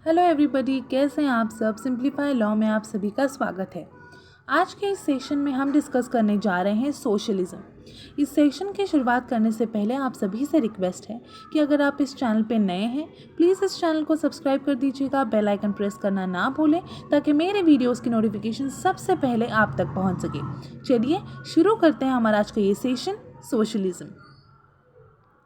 Hello everybody, कैसे हैं आप सब। सिंप्लीफाई लॉ में आप सभी का स्वागत है। आज के इस सेशन में हम डिस्कस करने जा रहे हैं सोशलिज्म। इस सेशन की शुरुआत करने से पहले आप सभी से रिक्वेस्ट है कि अगर आप इस चैनल पे नए हैं प्लीज़ इस चैनल को सब्सक्राइब कर दीजिएगा, बेल आइकन प्रेस करना ना भूलें ताकि मेरे वीडियोस की नोटिफिकेशन सबसे पहले आप तक पहुंच सके। चलिए शुरू करते हैं हमारा आज का ये सेशन, सोशलिज्म।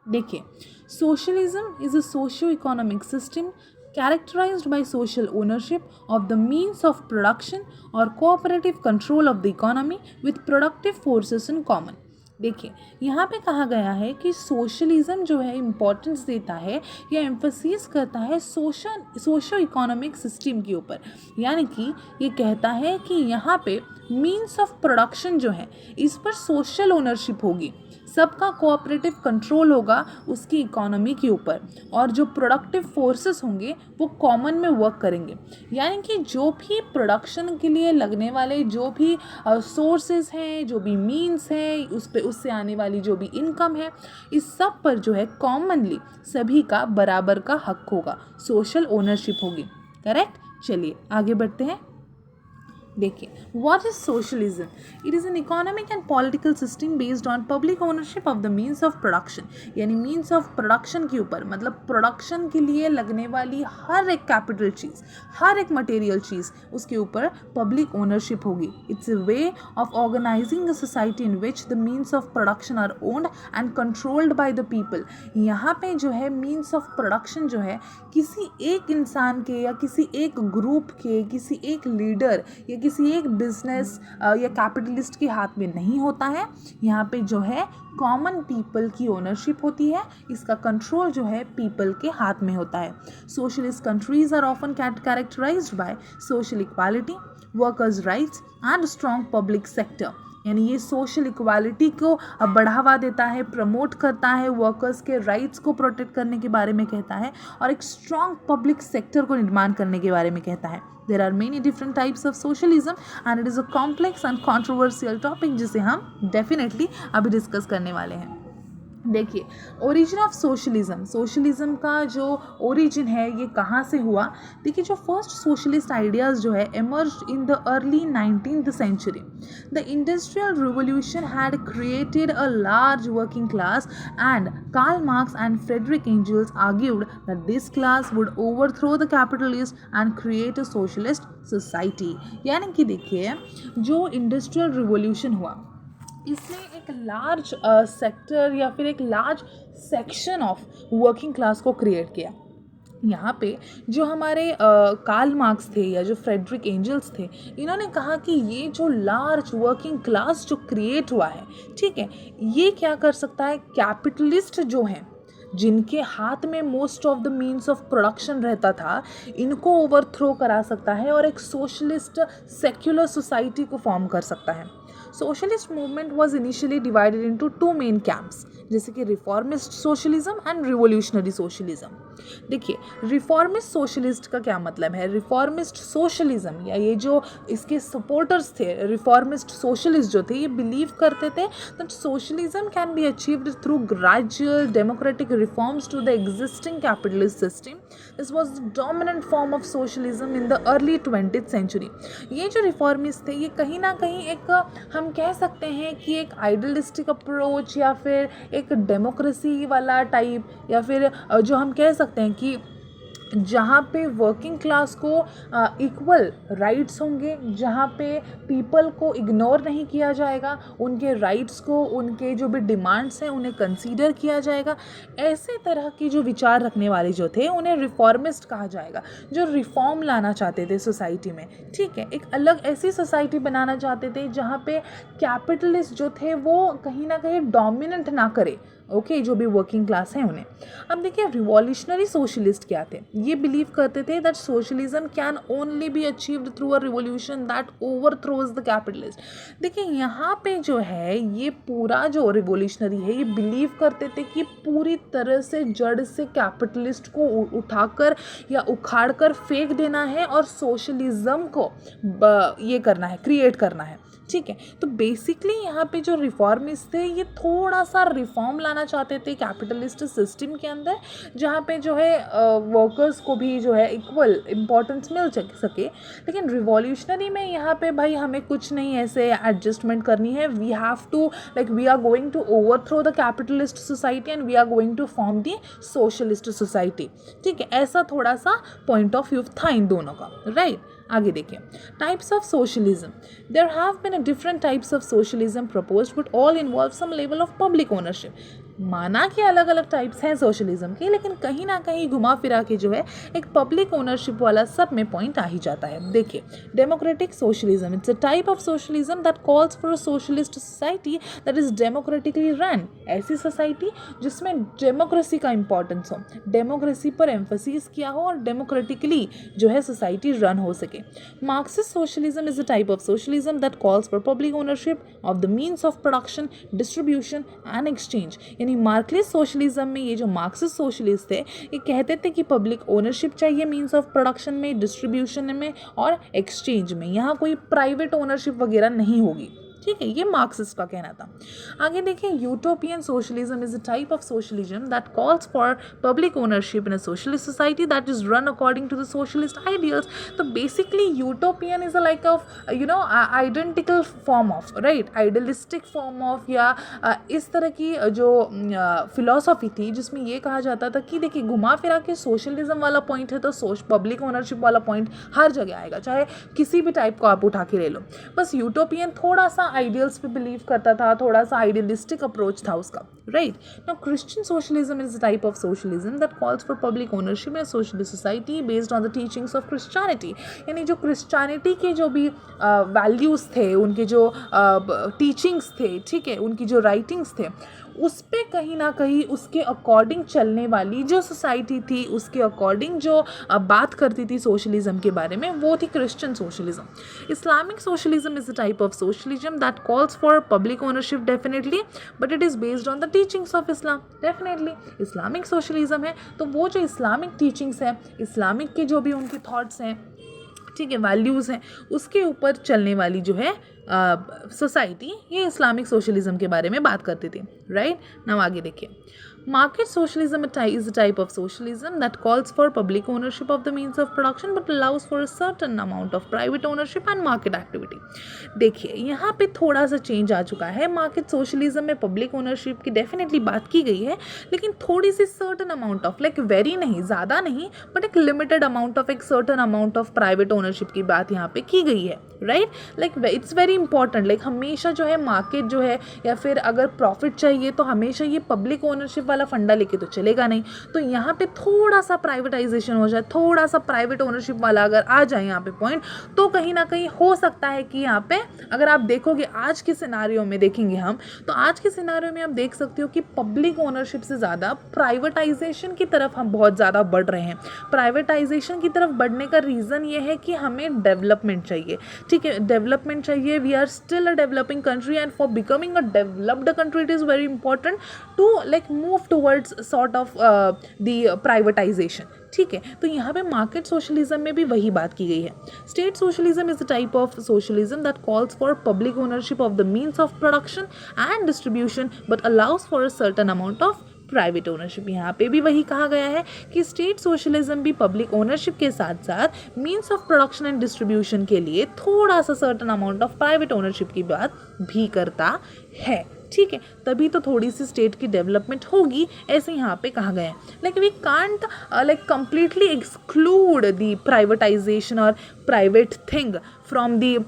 देखिए, socialism is a socio economic system characterized by social ownership of the means of production or cooperative control of the economy with productive forces in common। देखिए, यहाँ पे कहा गया है कि सोशलिज्म जो है इम्पोर्टेंस देता है या एम्फोसिस करता है सोशो इकोनॉमिक सिस्टम के ऊपर। यानी कि ये कहता है कि यहाँ पे मीन्स ऑफ प्रोडक्शन जो है इस पर सोशल ओनरशिप होगी, सबका कोऑपरेटिव कंट्रोल होगा उसकी इकोनॉमी के ऊपर, और जो प्रोडक्टिव फोर्सेस होंगे वो कॉमन में वर्क करेंगे। यानी कि जो भी प्रोडक्शन के लिए लगने वाले जो भी सोर्सेज हैं, जो भी मीन्स हैं, उससे आने वाली जो भी इनकम है, इस सब पर जो है कॉमनली सभी का बराबर का हक होगा, सोशल ओनरशिप होगी। करेक्ट। चलिए आगे बढ़ते हैं। देखिए, what is socialism? It is an economic and political system based on public ownership of the means of production. यानी मीन्स ऑफ प्रोडक्शन के ऊपर, मतलब प्रोडक्शन के लिए लगने वाली हर एक कैपिटल चीज़, हर एक मटेरियल चीज़, उसके ऊपर पब्लिक ओनरशिप होगी। It's a way of organizing a society in which the means of production are owned and controlled by the people. यहाँ पे जो है मीन्स ऑफ प्रोडक्शन जो है किसी एक इंसान के या किसी एक ग्रुप के, किसी एक लीडर या किसी एक बिजनेस या कैपिटलिस्ट के हाथ में नहीं होता है। यहाँ पे जो है कॉमन पीपल की ओनरशिप होती है, इसका कंट्रोल जो है पीपल के हाथ में होता है। Socialist countries are often characterized by social equality, workers rights and strong public sector. यानी ये सोशल इक्वालिटी को बढ़ावा देता है, प्रमोट करता है, वर्कर्स के राइट्स को प्रोटेक्ट करने के बारे में कहता है, और एक स्ट्रॉन्ग पब्लिक सेक्टर को निर्माण करने के बारे में कहता है। There are many different types of socialism and it is a complex and controversial topic जिसे हम definitely अभी डिस्कस करने वाले हैं। देखिए, ओरिजिन ऑफ सोशलिज्म, सोशलिज्म का जो ओरिजिन है ये कहाँ से हुआ। देखिए, जो फर्स्ट सोशलिस्ट आइडियाज़ जो है emerged in the early 19th century. The industrial revolution had created a large working class and Karl Marx and Friedrich Engels argued that this class would overthrow the capitalists and create a socialist society। यानी कि देखिए, जो industrial revolution हुआ इसने एक large sector या फिर एक large section of working class को क्रिएट किया। यहाँ पे जो हमारे कार्ल मार्क्स थे या जो फ्रेडरिक एंजल्स थे, इन्होंने कहा कि ये जो लार्ज वर्किंग क्लास जो क्रिएट हुआ है, ठीक है, ये क्या कर सकता है, कैपिटलिस्ट जो हैं जिनके हाथ में most of the means of production रहता था, इनको ओवरथ्रो करा सकता है और एक सोशलिस्ट सेक्युलर सोसाइटी को फॉर्म कर सकता है। Socialist movement was initially divided into two main camps, जैसे कि reformist socialism and revolutionary socialism. देखिए, रिफॉर्मिस्ट सोशलिस्ट का क्या मतलब है। रिफॉर्मिस्ट सोशलिज्म या ये जो इसके सपोर्टर्स थे, रिफॉर्मिस्ट सोशलिस्ट जो थे, ये बिलीव करते थे that socialism can be achieved through gradual democratic reforms to the existing capitalist system. This was the dominant form of socialism in the early 20th century. ये जो रिफॉर्मिस्ट थे, ये कहीं ना कहीं एक हम कह सकते हैं कि एक आइडियलिस्टिक अप्रोच या फिर एक डेमोक्रेसी वाला टाइप, या फिर जो हम कह सकते हैं कि जहाँ पे वर्किंग क्लास को इक्वल राइट्स होंगे, जहाँ पे पीपल को इग्नोर नहीं किया जाएगा, उनके राइट्स को, उनके जो भी डिमांड्स हैं उन्हें कंसीडर किया जाएगा। ऐसे तरह के जो विचार रखने वाले जो थे उन्हें रिफॉर्मिस्ट कहा जाएगा, जो रिफॉर्म लाना चाहते थे सोसाइटी में। ठीक है, एक अलग ऐसी सोसाइटी बनाना चाहते थे जहाँ पे कैपिटलिस्ट जो थे वो कहीं ना कहीं डोमिनेंट ना करे, ओके, जो भी वर्किंग क्लास है उन्हें। अब देखिए, रिवॉल्यूशनरी सोशलिस्ट क्या थे। ये बिलीव करते थे that socialism can only be achieved through a revolution that overthrows the capitalist. देखिए, यहाँ पे जो है ये पूरा जो रिवॉल्यूशनरी है ये बिलीव करते थे कि पूरी तरह से जड़ से कैपिटलिस्ट को उठाकर या उखाड़ कर फेंक देना है और सोशलिज्म को ये करना है, क्रिएट करना है। ठीक है, तो बेसिकली यहाँ पे जो रिफॉर्मिस्ट थे ये थोड़ा सा रिफॉर्म लाना लाना चाहते थे कैपिटलिस्ट सिस्टम के अंदर, जहाँ पे जो है वर्कर्स को भी जो है इक्वल इम्पोर्टेंस मिल सके। लेकिन रिवॉल्यूशनरी में यहाँ पे भाई हमें कुछ नहीं ऐसे एडजस्टमेंट करनी है। We have to like we are going to overthrow the capitalist society and we are going to form the socialist society. ठीक है, ऐसा थोड़ा सा पॉइंट ऑफ व्यू था इन दोनों का, राइट। आगे देखिए, types of socialism. There have been a different types of socialism proposed but all involve some level of public ownership. माना कि अलग अलग टाइप्स हैं सोशलिज्म के, लेकिन कहीं ना कहीं घुमा फिरा के जो है एक पब्लिक ओनरशिप वाला सब में पॉइंट आ ही जाता है। देखिए, democratic socialism, it's a type of socialism that calls for a socialist society that is democratically run. ऐसी सोसाइटी जिसमें डेमोक्रेसी का इंपॉर्टेंस हो, डेमोक्रेसी पर एम्फोसिस किया हो और डेमोक्रेटिकली जो है सोसाइटी रन हो सके। Marxist socialism is a type of socialism that calls for public ownership of the means of production, distribution and exchange. Marxist socialism में ये जो मार्क्सिस्ट सोशलिस्ट थे ये कहते थे कि पब्लिक ओनरशिप चाहिए मींस ऑफ प्रोडक्शन में, डिस्ट्रीब्यूशन में और एक्सचेंज में। यहाँ कोई प्राइवेट ओनरशिप वगैरह नहीं होगी। ठीक है, ये मार्क्सिस्ट का कहना था। आगे देखिए, utopian socialism is a type of socialism that calls for public ownership in a socialist society that is run according to the socialist ideals. तो basically utopian is a like of identical form of, right, idealistic form of, या इस तरह की जो philosophy थी जिसमें ये कहा जाता था कि देखिए घुमा फिरा के सोशलिज्म वाला पॉइंट है तो पब्लिक ओनरशिप वाला पॉइंट हर जगह आएगा, चाहे किसी भी टाइप को आप उठा के ले लो। बस यूटोपियन थोड़ा सा आइडियल्स पे बिलीव करता था, थोड़ा सा आइडियलिस्टिक अप्रोच था उसका, right. Now Christian socialism is a type of socialism that calls for public ownership in socialist society based on the teachings of Christianity. यानी जो क्रिश्चियनिटी के जो भी वैल्यूज़ थे, उनके जो टीचिंग्स थे, ठीक है, उनकी जो राइटिंग्स थे, उस पे कहीं ना कहीं उसके अकॉर्डिंग चलने वाली जो सोसाइटी थी, उसके अकॉर्डिंग जो बात करती थी सोशलिज्म के बारे में, वो थी Christian socialism. Islamic socialism is a type of socialism that calls for public ownership definitely, but it is based on the teachings of Islam. Definitely Islamic socialism है तो वो जो इस्लामिक टीचिंग्स है, इस्लामिक के जो भी उनकी थॉट्स हैं, ठीक है, वैल्यूज़ हैं, उसके ऊपर चलने वाली जो है सोसाइटी, ये इस्लामिक सोशलिज्म के बारे में बात करती थी, राइट। नाउ आगे देखिए, market socialism is a type of socialism that calls for public ownership of the means of production but allows for a certain amount of private ownership and market activity। देखिए, यहाँ पे थोड़ा सा change आ चुका है। मार्केट सोशलिज्म में public ownership की डेफिनेटली बात की गई है, लेकिन थोड़ी सी certain amount of, like very नहीं, ज़्यादा नहीं, बट एक लिमिटेड अमाउंट ऑफ, एक certain amount of private ownership की बात यहाँ पे की गई है, right. Like it's very important, like हमेशा जो है मार्केट जो है, या फिर अगर प्रॉफिट चाहिए तो हमेशा ये पब्लिक ओनरशिप वाला फंडा लेके तो चलेगा नहीं। तो यहाँ पे थोड़ा सा प्राइवेटाइजेशन हो जाए, थोड़ा सा प्राइवेट ओनरशिप वाला अगर आ जाए यहाँ पे पॉइंट, तो कहीं ना कहीं हो सकता है कि यहाँ पे अगर आप देखोगे आज के सिनारियो में देखेंगे हम, तो आज के सिनारियो में आप देख सकते हो कि पब्लिक ओनरशिप से ज़्यादा प्राइवेटाइजेशन की तरफ हम बहुत ज़्यादा बढ़ रहे हैं। प्राइवेटाइजेशन की तरफ बढ़ने का रीज़न ये है कि हमें डेवलपमेंट चाहिए, ठीक है, डेवलपमेंट चाहिए। We are still a developing country and for becoming a developed country it is very important to like move towards sort of the privatization, ठीक है। तो यहाँ पे मार्केट सोशलिज्म में भी वही बात की गई है। State socialism is a type of socialism that calls for public ownership of the means of production and distribution but allows for a certain amount of private ownership. यहाँ पे भी वही कहा गया है कि स्टेट सोशलिज्म भी पब्लिक ओनरशिप के साथ साथ means of production and distribution के लिए थोड़ा सा certain amount of private ownership की बात भी करता है, ठीक है। तभी तो थोड़ी सी स्टेट की डेवलपमेंट होगी, ऐसे यहाँ पे कहा गया है। Like we can't like completely exclude the privatization और private thing from the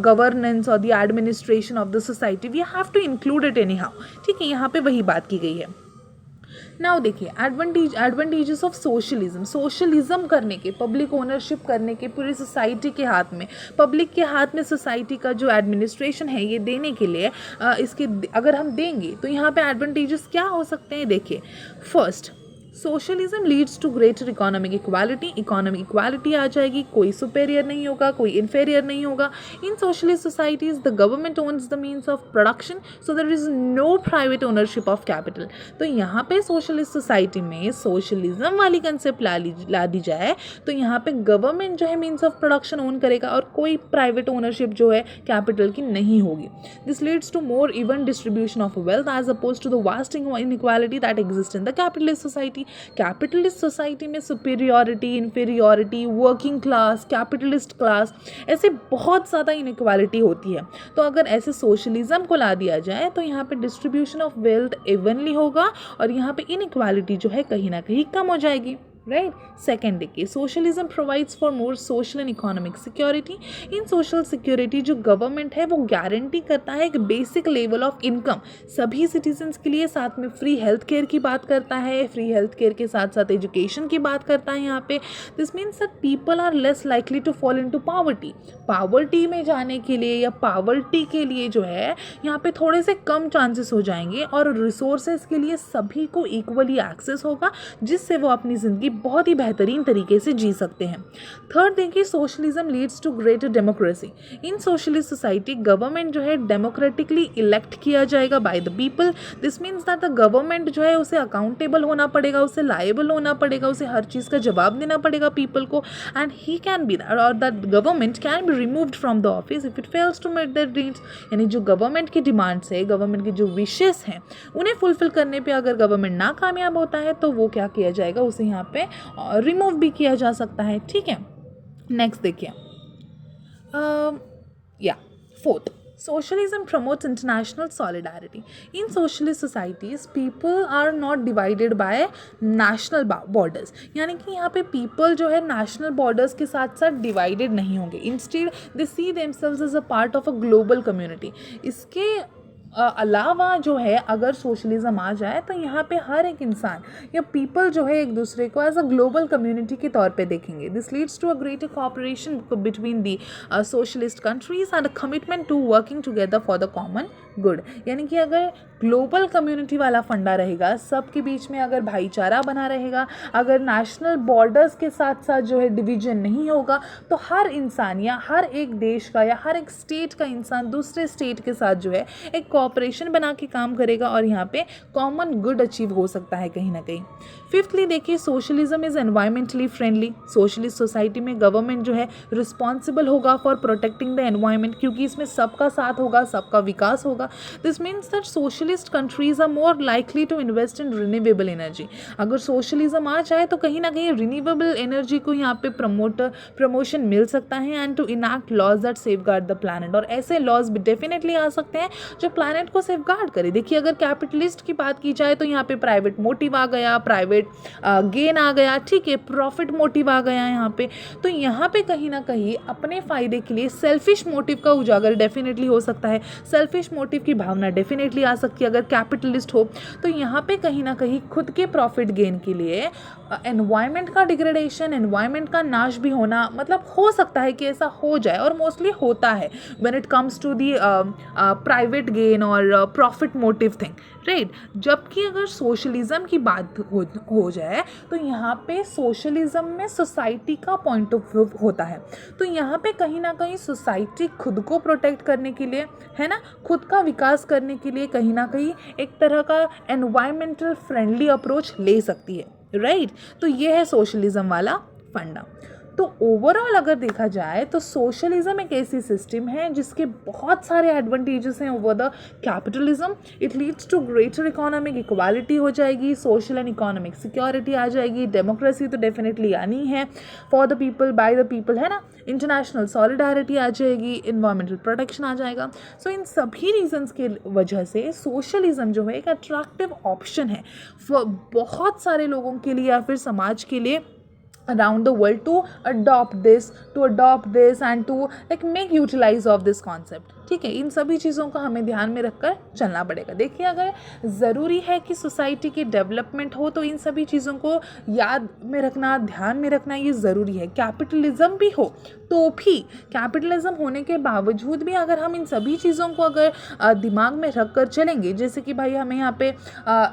governance और the administration of the society, we have to include it anyhow, ठीक है। यहाँ पे वही बात की गई है। नाउ देखिए, एडवांटेजेस ऑफ सोशलिज्म। सोशलिज्म करने के, पब्लिक ओनरशिप करने के, पूरी सोसाइटी के हाथ में, पब्लिक के हाथ में सोसाइटी का जो एडमिनिस्ट्रेशन है ये देने के लिए इसके अगर हम देंगे तो यहाँ पे एडवांटेजेस क्या हो सकते हैं। देखिए, first, socialism leads to greater economic equality आ जाएगी, कोई सुपेरियर नहीं होगा, कोई इन्फेरियर नहीं होगा. In socialist societies the government owns the means of production, so there is no private ownership of capital. तो यहाँ पे सोशलिस्ट सोसाइटी में सोशलिज्म वाली कंसेप्ट ला दी जाए तो यहाँ पे गवर्नमेंट जो है मीन्स ऑफ प्रोडक्शन ओन करेगा और कोई प्राइवेट ओनरशिप जो है कैपिटल की नहीं होगी. This leads to more even distribution of wealth as oppose to the vast inequality that exist in the capitalist society. Capitalist society में superiority, inferiority, working class, capitalist class, ऐसे बहुत ज़्यादा inequality होती है. तो अगर ऐसे सोशलिज्म को ला दिया जाए तो यहाँ पे डिस्ट्रीब्यूशन ऑफ वेल्थ इवनली होगा और यहाँ पे इनइक्वालिटी जो है कहीं ना कहीं कम हो जाएगी. राइट. सेकेंड देखिए, socialism provides for more social and economic security. In social security जो गवर्नमेंट है वो गारंटी करता है एक बेसिक लेवल ऑफ इनकम सभी सिटीजन्स के लिए. साथ में फ्री हेल्थ केयर की बात करता है, फ्री हेल्थ केयर के साथ साथ एजुकेशन की बात करता है यहाँ पे. This means that people are less likely to fall into poverty में जाने के लिए या पावर्टी के लिए जो है यहाँ पे थोड़े से कम चांसेस हो जाएंगे और रिसोर्सेज के लिए सभी को इक्वली एक्सेस होगा जिससे वो अपनी ज़िंदगी बहुत ही बेहतरीन तरीके से जी सकते हैं. थर्ड देखिए, socialism leads to greater democracy. In socialist society government जो है डेमोक्रेटिकली इलेक्ट किया जाएगा by the people. This means that the government जो है उसे अकाउंटेबल होना पड़ेगा, उसे लायबल होना पड़ेगा, उसे हर चीज़ का जवाब देना पड़ेगा पीपल को. एंड ही कैन बी और that government can be removed from the office if it fails to meet their needs. यानी जो गवर्नमेंट की डिमांड्स है, गवर्नमेंट की जो विशेस हैं उन्हें फुलफिल करने पे अगर गवर्नमेंट नाकामयाब होता है तो वो क्या किया जाएगा, उसे यहाँ पे रिमूव भी किया जा सकता है. ठीक है. नेक्स्ट देखिए, fourth, socialism promotes international solidarity. In socialist societies people are not divided by national borders. यानी कि यहाँ पे people जो है national borders के साथ साथ divided नहीं होंगे. Instead they see themselves as a part of a global community. इसके अलावा जो है अगर सोशलिज्म आ जाए तो यहाँ पे हर एक इंसान या पीपल जो है एक दूसरे को एज अ ग्लोबल कम्युनिटी के तौर पे देखेंगे. This leads to a greater cooperation between the socialist countries and a commitment to working together for the common good. यानी कि अगर ग्लोबल कम्युनिटी वाला फंडा रहेगा, सबके बीच में अगर भाईचारा बना रहेगा, अगर नेशनल बॉर्डर्स के साथ साथ जो है डिवीजन नहीं होगा तो हर इंसान या हर एक देश का या हर एक स्टेट का इंसान दूसरे स्टेट के साथ जो है एक कोऑपरेशन बना के काम करेगा और यहाँ पे कॉमन गुड अचीव हो सकता है कहीं ना कहीं. फिफ्थली देखिए, socialism is environmentally friendly. Socialist society में गवर्नमेंट जो है रिस्पॉन्सिबल होगा फॉर प्रोटेक्टिंग द एनवायरमेंट क्योंकि इसमें सबका साथ होगा, सबका विकास होगा. This means that socialist countries are more likely to invest in renewable energy. अगर सोशलिज्म आ जाए तो कहीं ना कहीं रिन्यूएबल एनर्जी को यहाँ पे प्रमोशन मिल सकता है and to enact laws that safeguard the planet. और ऐसे लॉज भी डेफिनेटली आ सकते हैं जो प्लैनेट को सेफगार्ड करे. देखिए, अगर कैपिटलिस्ट की बात की जाए तो यहाँ पे प्राइवेट मोटिव आ गया, प्राइवेट गेन आ गया, ठीक है, प्रॉफिट मोटिव आ गया यहाँ पे. तो यहाँ पे कहीं ना कहीं अपने फायदे के लिए सेल्फिश मोटिव का उजागर डेफिनेटली हो सकता है. सेल्फिश मोटिव की भावना डेफिनेटली आ सकती है अगर कैपिटलिस्ट हो. तो यहाँ पे कहीं ना कहीं खुद के प्रॉफिट गेन के लिए एनवायरनमेंट का डिग्रेडेशन, एनवायरनमेंट का नाश भी होना, मतलब हो सकता है कि ऐसा हो जाए और मोस्टली होता है when it comes to the private gain और प्रॉफिट मोटिव थिंग, राइट. जबकि अगर सोशलिज्म की बात हो जाए तो यहाँ पे सोशलिज्म में सोसाइटी का पॉइंट ऑफ व्यू होता है. तो यहाँ पे कहीं ना कहीं सोसाइटी खुद को प्रोटेक्ट करने के लिए, है ना, खुद का विकास करने के लिए कहीं ना कहीं एक तरह का एनवायरमेंटल फ्रेंडली अप्रोच ले सकती है, राइट. तो ये है सोशलिज्म वाला फंडा. तो ओवरऑल अगर देखा जाए तो सोशलिज्म एक ऐसी सिस्टम है जिसके बहुत सारे एडवांटेजेस हैं over the capitalism. It leads to greater economic equality हो जाएगी, सोशल एंड इकोनॉमिक सिक्योरिटी आ जाएगी, डेमोक्रेसी तो डेफिनेटली आनी है, for the people by the people, है ना, इंटरनेशनल सॉलिडारिटी आ जाएगी, इन्वायरमेंटल प्रोटेक्शन आ जाएगा. सो इन सभी रीजंस के वजह से सोशलिज्म जो है एक अट्रैक्टिव ऑप्शन है बहुत सारे लोगों के लिए या फिर समाज के लिए around the world to adopt this and to like make utilize of this concept. ठीक है, इन सभी चीज़ों को हमें ध्यान में रखकर चलना पड़ेगा। देखिए, अगर ज़रूरी है कि सोसाइटी की डेवलपमेंट हो तो इन सभी चीज़ों को याद में रखना, ध्यान में रखना ये ज़रूरी है। कैपिटलिज्म भी हो तो भी, कैपिटलिज्म होने के बावजूद भी अगर हम इन सभी चीज़ों को अगर दिमाग में रख कर चलेंगे, जैसे कि भाई हमें यहाँ पे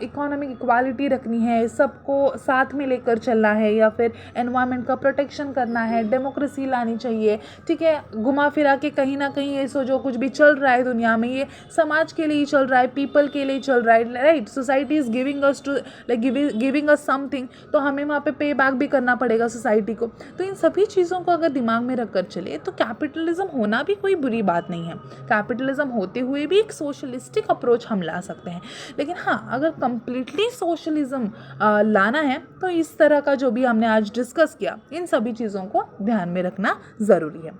इकोनॉमिक इक्वालिटी रखनी है, सबको साथ में लेकर चलना है, या फिर एनवायरनमेंट का प्रोटेक्शन करना है, डेमोक्रेसी लानी चाहिए, ठीक है, घुमा फिरा के कहीं ना कहीं ये जो कुछ भी चल रहा है दुनिया में ये समाज के लिए ही चल रहा है, पीपल के लिए चल रहा है, right. Society is giving us to like giving us something, तो हमें वहाँ पे बैक भी करना पड़ेगा सोसाइटी को। तो इन सभी चीज़ों को अगर दिमाग में रख कर चले तो कैपिटलिज्म होना भी कोई बुरी बात नहीं है। कैपिटलिज्म होते हुए भी एक सोशलिस्टिक अप्रोच हम ला सकते हैं। लेकिन हाँ, अगर कंप्लीटली सोशलिज्म लाना है तो इस तरह का जो भी हमने आज डिस्कस किया, इन सभी चीज़ों को ध्यान में रखना ज़रूरी है।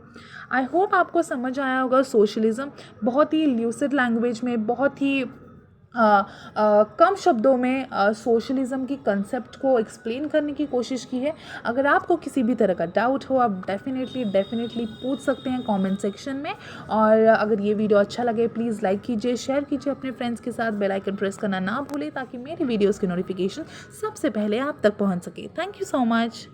आई होप आपको समझ आया होगा। सोशलिज्म बहुत ही ल्यूसिड लैंग्वेज में, बहुत ही कम शब्दों में सोशलिज्म की कंसेप्ट को एक्सप्लेन करने की कोशिश की है। अगर आपको किसी भी तरह का डाउट हो, आप डेफिनेटली पूछ सकते हैं कमेंट सेक्शन में। और अगर ये वीडियो अच्छा लगे प्लीज़ लाइक कीजिए, शेयर कीजिए अपने फ्रेंड्स के साथ, बेल आइकन प्रेस करना ना भूलें ताकि मेरी वीडियोज़ की नोटिफिकेशन सबसे पहले आप तक पहुँच सके। Thank you so much.